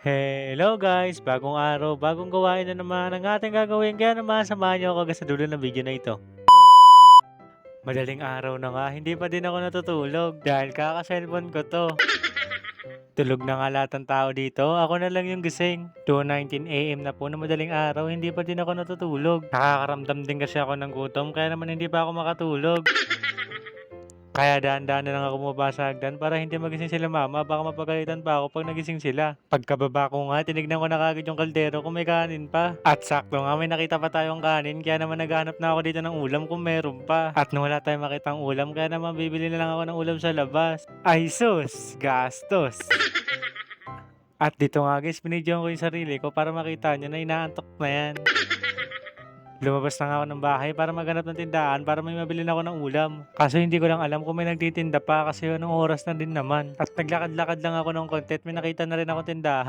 Hello guys! Bagong araw, bagong gawain na naman ang ating gagawin kaya naman samahan niyo ako hanggang sa dulo ng video na ito. Madaling araw na nga, hindi pa din ako natutulog dahil kaka-cellphone ko 'to. Tulog na nga lahat ng tao dito, ako na lang yung gising. 2:19 AM na po na madaling araw, hindi pa din ako natutulog. Nakakaramdam din kasi ako ng gutom kaya naman hindi pa ako makatulog. Kaya dahan-dahan na lang ako bumaba sa hagdan para hindi magising sila mama, baka mapagalitan pa ako pag nagising sila. Pagkababa ko nga, tinignan ko na kaagad yung kaldero kung may kanin pa. At sakto nga, may nakita pa tayong kanin, kaya naman naghanap na ako dito ng ulam kung meron pa. At nung wala tayong makitang ulam, kaya naman bibili na lang ako ng ulam sa labas. Ay sus, gastos. At dito nga guys, binidyoan ko yung sarili ko para makita nyo na inaantok na yan. Lumabas na nga ako ng bahay para maghanap ng tindahan para may mabili na ako ng ulam. Kaso hindi ko lang alam kung may nagtitinda pa kasi anong oras na din naman. At naglakad-lakad lang ako ng konti at may nakita na rin ako tindahan.